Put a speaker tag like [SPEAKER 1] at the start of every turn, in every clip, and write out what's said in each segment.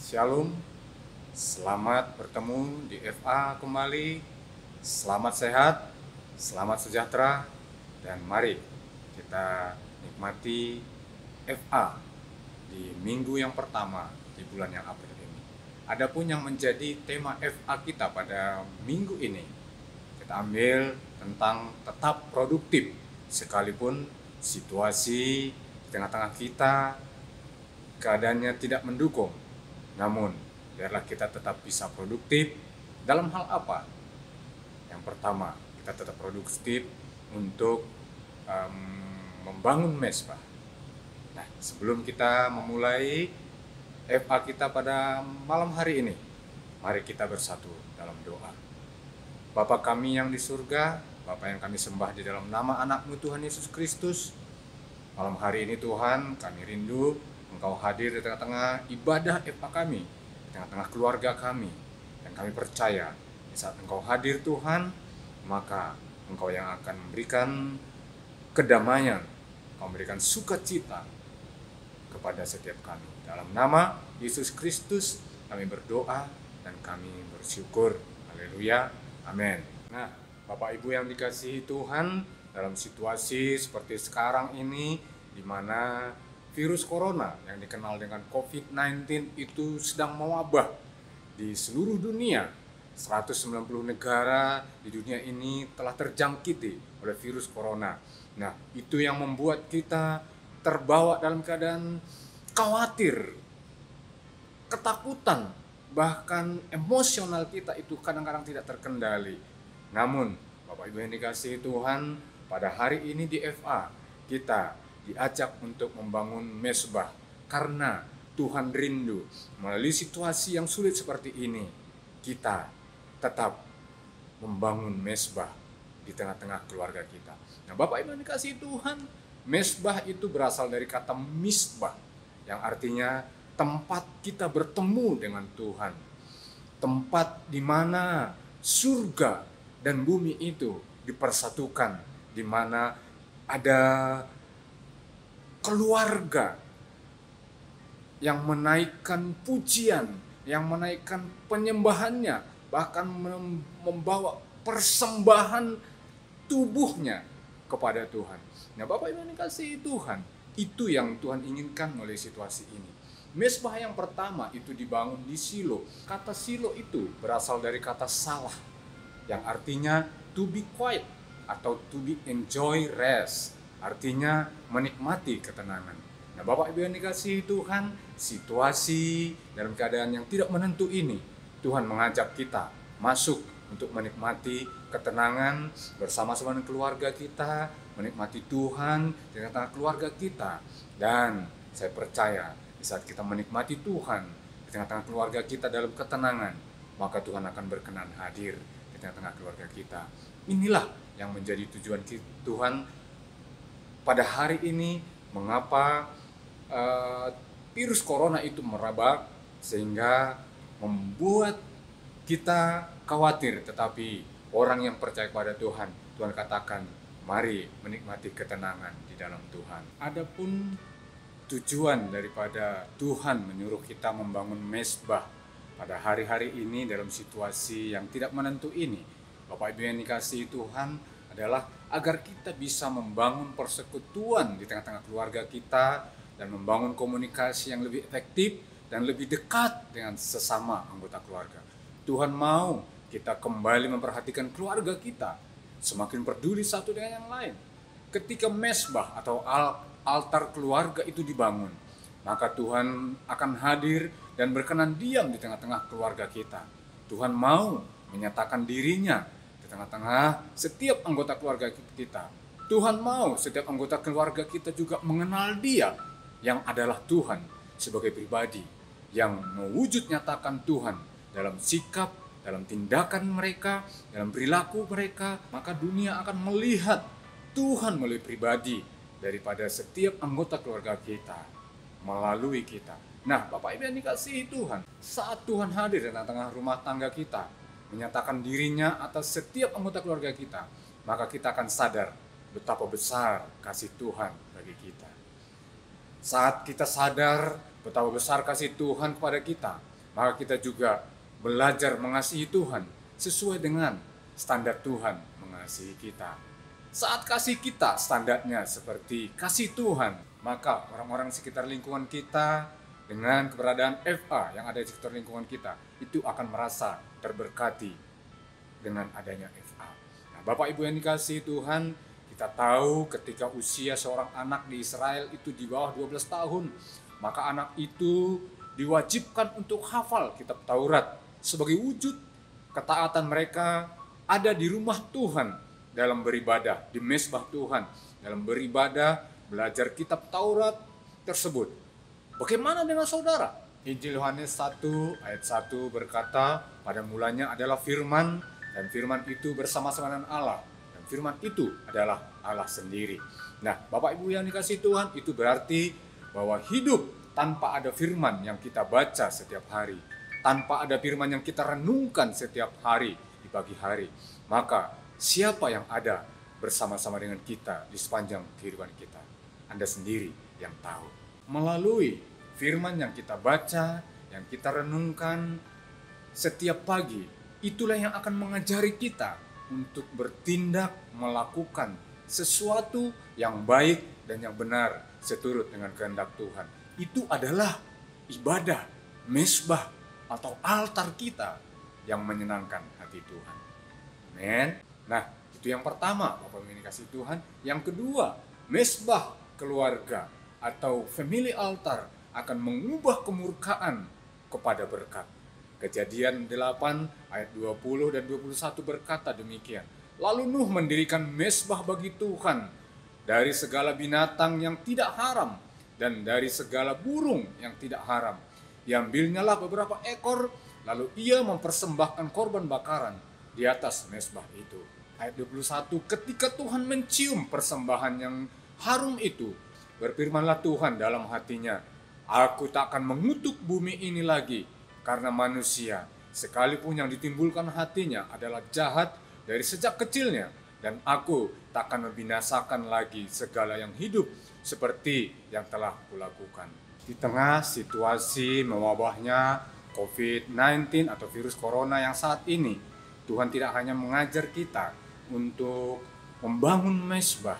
[SPEAKER 1] Shalom, selamat bertemu di FA kembali. Selamat sehat, selamat sejahtera, dan mari kita nikmati FA di minggu yang pertama di bulan yang April ini. Adapun yang menjadi tema FA kita pada minggu ini, kita ambil tentang tetap produktif sekalipun situasi di tengah-tengah kita keadaannya tidak mendukung. Namun, biarlah kita tetap bisa produktif dalam hal apa? Yang pertama, kita tetap produktif untuk membangun mesbah. Nah, sebelum kita memulai FA kita pada malam hari ini, mari kita bersatu dalam doa. Bapa kami yang di surga, Bapa yang kami sembah di dalam nama anak-Mu Tuhan Yesus Kristus, malam hari ini Tuhan, kami rindu Engkau hadir di tengah-tengah ibadah FA kami, di tengah-tengah keluarga kami. Dan kami percaya, di saat Engkau hadir Tuhan, maka Engkau yang akan memberikan kedamaian, Engkau memberikan sukacita kepada setiap kami. Dalam nama Yesus Kristus, kami berdoa dan kami bersyukur. Haleluya, amin. Nah, Bapak Ibu yang dikasihi Tuhan, dalam situasi seperti sekarang ini, di mana virus corona yang dikenal dengan COVID-19 itu sedang mewabah di seluruh dunia. 190 negara di dunia ini telah terjangkiti oleh virus corona. Nah, itu yang membuat kita terbawa dalam keadaan khawatir, ketakutan, bahkan emosional kita itu kadang-kadang tidak terkendali. Namun, Bapak Ibu yang dikasihi Tuhan, pada hari ini di FA, kita diajak untuk membangun mesbah karena Tuhan rindu melalui situasi yang sulit seperti ini kita tetap membangun mesbah di tengah-tengah keluarga kita. Nah, Bapak Ibu yang dikasihi Tuhan, mesbah itu berasal dari kata misbah yang artinya tempat kita bertemu dengan Tuhan, tempat di mana surga dan bumi itu dipersatukan, di mana ada keluarga yang menaikkan pujian, yang menaikkan penyembahannya, bahkan membawa persembahan tubuhnya kepada Tuhan. Nah, Bapak Ibu yang dikasihi Tuhan, itu yang Tuhan inginkan melalui situasi ini. Mesbah yang pertama itu dibangun di Silo. Kata Silo itu berasal dari kata salah, yang artinya to be quiet atau to be enjoy rest. Artinya menikmati ketenangan. Nah, Bapak Ibu yang dikasihi Tuhan, situasi dalam keadaan yang tidak menentu ini, Tuhan mengajak kita masuk untuk menikmati ketenangan bersama-sama dengan keluarga kita, menikmati Tuhan di tengah keluarga kita. Dan saya percaya di saat kita menikmati Tuhan di tengah-tengah keluarga kita dalam ketenangan, maka Tuhan akan berkenan hadir di tengah-tengah keluarga kita. Inilah yang menjadi tujuan Tuhan pada hari ini, mengapa virus corona itu merebak sehingga membuat kita khawatir. Tetapi orang yang percaya kepada Tuhan, Tuhan katakan, mari menikmati ketenangan di dalam Tuhan. Adapun tujuan daripada Tuhan menyuruh kita membangun mesbah pada hari-hari ini dalam situasi yang tidak menentu ini, Bapak Ibu yang dikasihi Tuhan, adalah agar kita bisa membangun persekutuan di tengah-tengah keluarga kita dan membangun komunikasi yang lebih efektif dan lebih dekat dengan sesama anggota keluarga. Tuhan mau kita kembali memperhatikan keluarga kita, semakin peduli satu dengan yang lain. Ketika mesbah atau altar keluarga itu dibangun, maka Tuhan akan hadir dan berkenan diam di tengah-tengah keluarga kita. Tuhan mau menyatakan dirinya di tengah-tengah setiap anggota keluarga kita. Tuhan mau setiap anggota keluarga kita juga mengenal Dia yang adalah Tuhan sebagai pribadi yang mewujud nyatakan Tuhan dalam sikap, dalam tindakan mereka, dalam perilaku mereka. Maka dunia akan melihat Tuhan melalui pribadi daripada setiap anggota keluarga kita melalui kita. Nah, Bapak Ibu yang dikasihi Tuhan, saat Tuhan hadir di tengah-tengah rumah tangga kita, menyatakan dirinya atas setiap anggota keluarga kita, maka kita akan sadar betapa besar kasih Tuhan bagi kita. Saat kita sadar betapa besar kasih Tuhan kepada kita, maka kita juga belajar mengasihi Tuhan sesuai dengan standar Tuhan mengasihi kita. Saat kasih kita standarnya seperti kasih Tuhan, maka orang-orang sekitar lingkungan kita dengan keberadaan FA yang ada di sekitar lingkungan kita itu akan merasa terberkati dengan adanya FA. Nah, Bapak Ibu yang dikasihi Tuhan, kita tahu ketika usia seorang anak di Israel itu di bawah 12 tahun, maka anak itu diwajibkan untuk hafal kitab Taurat sebagai wujud ketaatan mereka ada di rumah Tuhan dalam beribadah, di mezbah Tuhan dalam beribadah, belajar kitab Taurat tersebut. Bagaimana dengan saudara? Injil Yohanes 1 ayat 1 berkata, pada mulanya adalah firman, dan firman itu bersama-sama dengan Allah, dan firman itu adalah Allah sendiri. Nah, Bapak Ibu yang dikasihi Tuhan, itu berarti bahwa hidup tanpa ada firman yang kita baca setiap hari, tanpa ada firman yang kita renungkan setiap hari di pagi hari, maka siapa yang ada bersama-sama dengan kita di sepanjang kehidupan kita? Anda sendiri yang tahu. Melalui firman yang kita baca, yang kita renungkan setiap pagi, itulah yang akan mengajari kita untuk bertindak, melakukan sesuatu yang baik dan yang benar seturut dengan kehendak Tuhan. Itu adalah ibadah, mezbah atau altar kita yang menyenangkan hati Tuhan. Amin. Nah, itu yang pertama, Bapak Ibu yang dikasihi Tuhan. Yang kedua, mezbah keluarga atau family altar akan mengubah kemurkaan kepada berkat. Kejadian 8 ayat 20 dan 21 berkata demikian. Lalu Nuh mendirikan mezbah bagi Tuhan dari segala binatang yang tidak haram dan dari segala burung yang tidak haram. Diambilnyalah beberapa ekor, lalu ia mempersembahkan korban bakaran di atas mezbah itu. Ayat 21, ketika Tuhan mencium persembahan yang harum itu, berfirmanlah Tuhan dalam hatinya, aku tak akan mengutuk bumi ini lagi, karena manusia, sekalipun yang ditimbulkan hatinya adalah jahat dari sejak kecilnya, dan aku tak akan membinasakan lagi segala yang hidup seperti yang telah kulakukan. Di tengah situasi mewabahnya COVID-19 atau virus corona yang saat ini, Tuhan tidak hanya mengajar kita untuk membangun mezbah,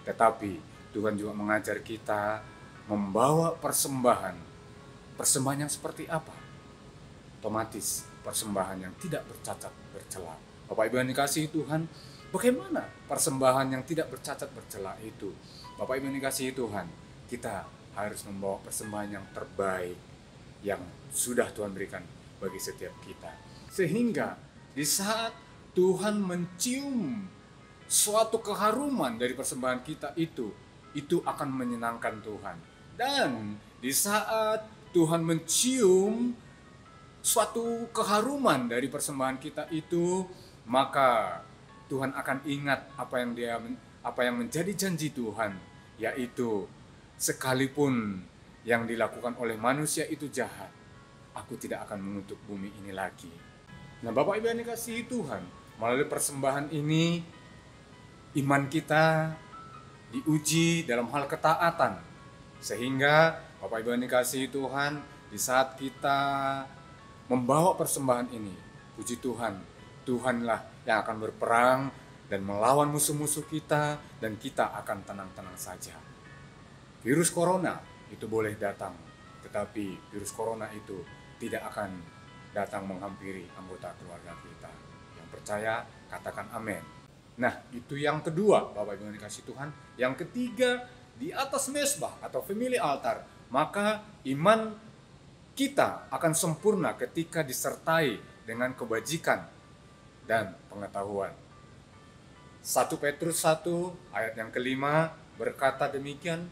[SPEAKER 1] tetapi Tuhan juga mengajar kita membawa persembahan. Persembahan yang seperti apa? Otomatis persembahan yang tidak bercacat bercela. Bapak Ibu yang dikasihi Tuhan, bagaimana persembahan yang tidak bercacat bercela itu? Bapak Ibu yang dikasihi Tuhan, kita harus membawa persembahan yang terbaik yang sudah Tuhan berikan bagi setiap kita. Sehingga di saat Tuhan mencium suatu keharuman dari persembahan kita itu akan menyenangkan Tuhan. Dan di saat Tuhan mencium suatu keharuman dari persembahan kita itu, maka Tuhan akan ingat apa yang menjadi janji Tuhan, yaitu sekalipun yang dilakukan oleh manusia itu jahat, aku tidak akan mengutuk bumi ini lagi. Nah, Bapak Ibu yang dikasihi Tuhan, melalui persembahan ini iman kita diuji dalam hal ketaatan, sehingga Bapak Ibu yang dikasihi Tuhan, di saat kita membawa persembahan ini, puji Tuhan, Tuhanlah yang akan berperang dan melawan musuh-musuh kita, dan kita akan tenang-tenang saja. Virus corona itu boleh datang, tetapi virus corona itu tidak akan datang menghampiri anggota keluarga kita. Yang percaya, katakan amin. Nah, itu yang kedua, Bapak Ibu yang dikasihi Tuhan. Yang ketiga, di atas mezbah atau family altar, maka iman kita akan sempurna ketika disertai dengan kebajikan dan pengetahuan. 1 Petrus 1 ayat yang kelima berkata demikian,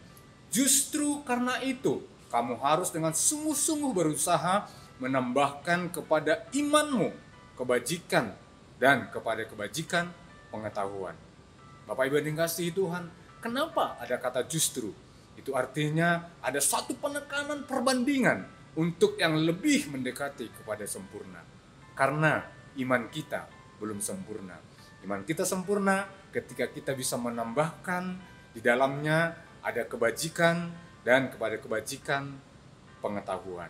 [SPEAKER 1] justru karena itu kamu harus dengan sungguh-sungguh berusaha menambahkan kepada imanmu kebajikan, dan kepada kebajikan pengetahuan. Bapak Ibu yang dikasihi Tuhan, kenapa ada kata justru? Itu artinya ada satu penekanan perbandingan untuk yang lebih mendekati kepada sempurna. Karena iman kita belum sempurna. Iman kita sempurna ketika kita bisa menambahkan di dalamnya ada kebajikan dan kepada kebajikan pengetahuan.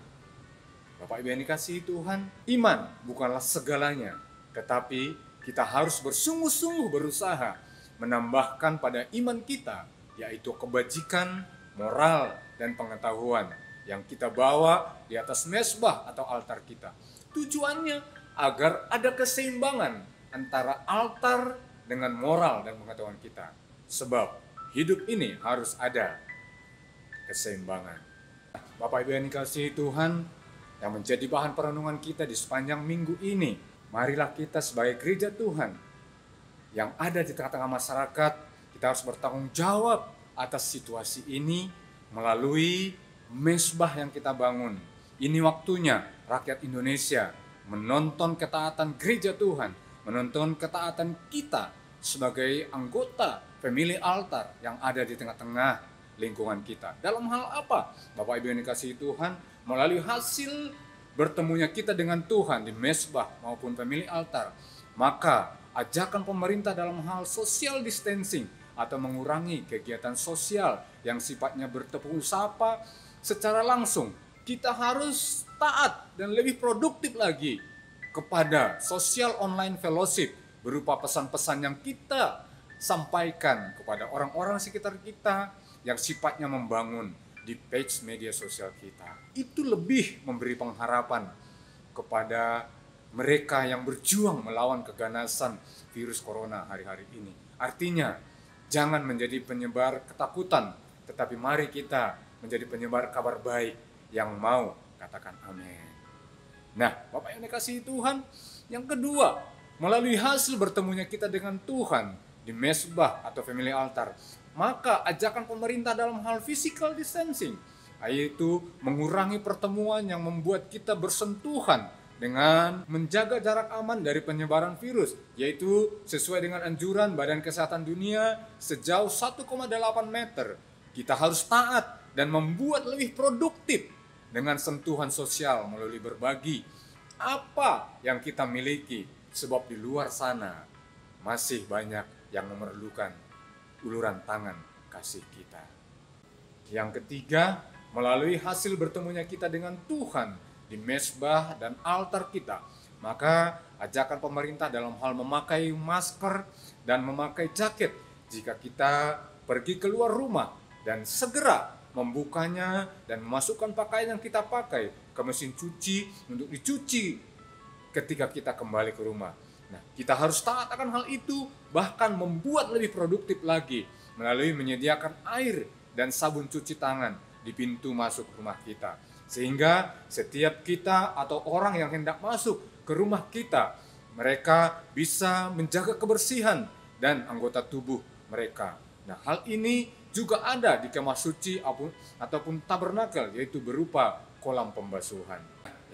[SPEAKER 1] Bapak Ibu yang dikasihi Tuhan, iman bukanlah segalanya, tetapi kita harus bersungguh-sungguh berusaha menambahkan pada iman kita, yaitu kebajikan, moral, dan pengetahuan yang kita bawa di atas mezbah atau altar kita. Tujuannya agar ada keseimbangan antara altar dengan moral dan pengetahuan kita. Sebab hidup ini harus ada keseimbangan. Bapak Ibu yang dikasihi Tuhan, yang menjadi bahan perenungan kita di sepanjang minggu ini, marilah kita sebagai gereja Tuhan yang ada di tengah-tengah masyarakat, kita harus bertanggung jawab atas situasi ini melalui mezbah yang kita bangun. Ini waktunya rakyat Indonesia menonton ketaatan gereja Tuhan, menonton ketaatan kita sebagai anggota family altar yang ada di tengah-tengah lingkungan kita. Dalam hal apa? Bapak Ibu yang dikasihi Tuhan, melalui hasil bertemunya kita dengan Tuhan di mezbah maupun family altar, maka ajakan pemerintah dalam hal social distancing atau mengurangi kegiatan sosial yang sifatnya bertepuk sapa secara langsung, kita harus taat dan lebih produktif lagi kepada social online fellowship berupa pesan-pesan yang kita sampaikan kepada orang-orang sekitar kita yang sifatnya membangun di page media sosial kita. Itu lebih memberi pengharapan kepada mereka yang berjuang melawan keganasan virus corona hari-hari ini. Artinya, jangan menjadi penyebar ketakutan, tetapi mari kita menjadi penyebar kabar baik yang mau katakan amin. Nah, Bapak yang dikasihi Tuhan, yang kedua, melalui hasil bertemunya kita dengan Tuhan di mezbah atau family altar, maka ajakan pemerintah dalam hal physical distancing, yaitu mengurangi pertemuan yang membuat kita bersentuhan dengan menjaga jarak aman dari penyebaran virus, yaitu sesuai dengan anjuran Badan Kesehatan Dunia sejauh 1,8 meter. Kita harus taat dan membuat lebih produktif dengan sentuhan sosial melalui berbagi apa yang kita miliki, sebab di luar sana masih banyak yang memerlukan uluran tangan kasih kita. Yang ketiga, melalui hasil bertemunya kita dengan Tuhan di mezbah dan altar kita, maka ajakan pemerintah dalam hal memakai masker dan memakai jaket jika kita pergi keluar rumah dan segera membukanya dan memasukkan pakaian yang kita pakai ke mesin cuci untuk dicuci ketika kita kembali ke rumah. Nah, kita harus taat akan hal itu, bahkan membuat lebih produktif lagi melalui menyediakan air dan sabun cuci tangan di pintu masuk rumah kita. Sehingga setiap kita atau orang yang hendak masuk ke rumah kita, mereka bisa menjaga kebersihan dan anggota tubuh mereka. Nah, hal ini juga ada di kemah suci ataupun tabernakel, yaitu berupa kolam pembasuhan.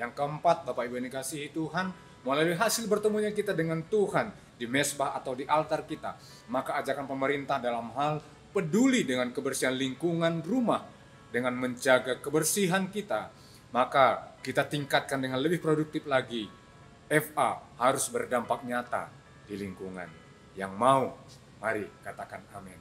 [SPEAKER 1] Yang keempat, Bapak Ibu yang dikasihi Tuhan, melalui hasil bertemunya kita dengan Tuhan di mezbah atau di altar kita, maka ajakan pemerintah dalam hal peduli dengan kebersihan lingkungan rumah, dengan menjaga kebersihan kita, maka kita tingkatkan dengan lebih produktif lagi. FA harus berdampak nyata di lingkungan. Yang mau, mari katakan amin.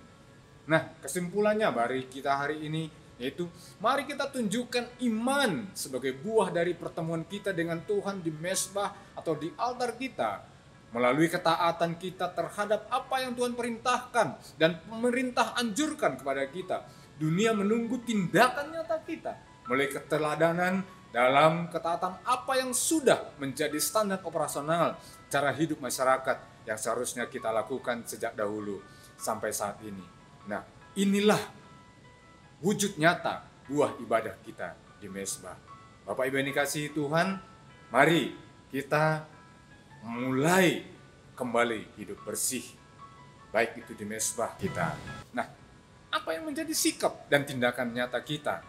[SPEAKER 1] Nah, kesimpulannya bagi kita hari ini yaitu mari kita tunjukkan iman sebagai buah dari pertemuan kita dengan Tuhan di mezbah atau di altar kita, melalui ketaatan kita terhadap apa yang Tuhan perintahkan dan pemerintah anjurkan kepada kita. Dunia menunggu tindakan nyata kita, mulai keteladanan dalam ketaatan apa yang sudah menjadi standar operasional cara hidup masyarakat yang seharusnya kita lakukan sejak dahulu sampai saat ini. Nah, inilah wujud nyata buah ibadah kita di mezbah. Bapak Ibu yang dikasihi Tuhan, mari kita mulai kembali hidup bersih, baik itu di mezbah kita. Nah, apa yang menjadi sikap dan tindakan nyata kita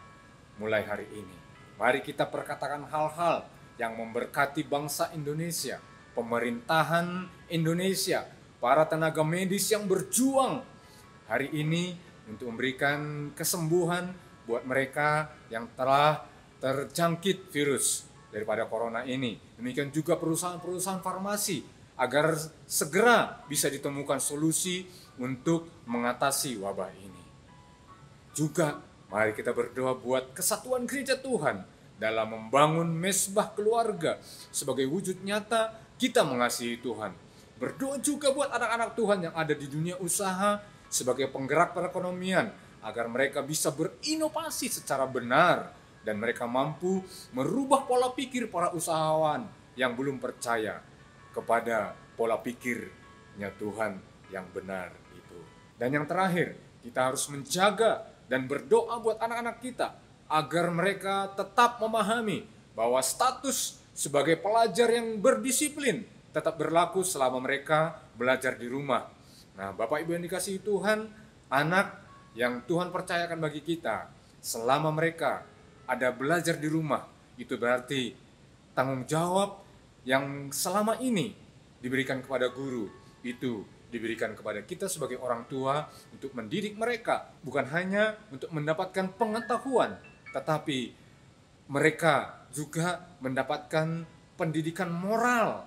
[SPEAKER 1] mulai hari ini? Mari kita perkatakan hal-hal yang memberkati bangsa Indonesia, pemerintahan Indonesia, para tenaga medis yang berjuang hari ini untuk memberikan kesembuhan buat mereka yang telah terjangkit virus daripada corona ini. Demikian juga perusahaan-perusahaan farmasi agar segera bisa ditemukan solusi untuk mengatasi wabah ini. Juga mari kita berdoa buat kesatuan gereja Tuhan dalam membangun mesbah keluarga sebagai wujud nyata kita mengasihi Tuhan. Berdoa juga buat anak-anak Tuhan yang ada di dunia usaha sebagai penggerak perekonomian, agar mereka bisa berinovasi secara benar dan mereka mampu merubah pola pikir para usahawan yang belum percaya kepada pola pikirnya Tuhan yang benar itu. Dan yang terakhir, kita harus menjaga dan berdoa buat anak-anak kita agar mereka tetap memahami bahwa status sebagai pelajar yang berdisiplin tetap berlaku selama mereka belajar di rumah. Nah, Bapak Ibu yang dikasihi Tuhan, anak yang Tuhan percayakan bagi kita, selama mereka ada belajar di rumah, itu berarti tanggung jawab yang selama ini diberikan kepada guru, itu diberikan kepada kita sebagai orang tua untuk mendidik mereka, bukan hanya untuk mendapatkan pengetahuan, tetapi mereka juga mendapatkan pendidikan moral,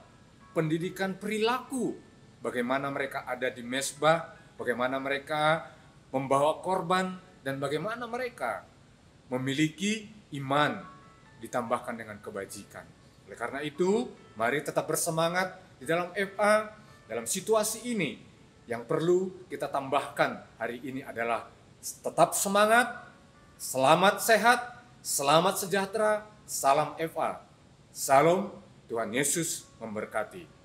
[SPEAKER 1] pendidikan perilaku, bagaimana mereka ada di mesbah, bagaimana mereka membawa korban, dan bagaimana mereka memiliki iman ditambahkan dengan kebajikan. Oleh karena itu, mari tetap bersemangat di dalam FA. Dalam situasi ini, yang perlu kita tambahkan hari ini adalah tetap semangat, selamat sehat, selamat sejahtera, salam FA. Salam, Tuhan Yesus memberkati.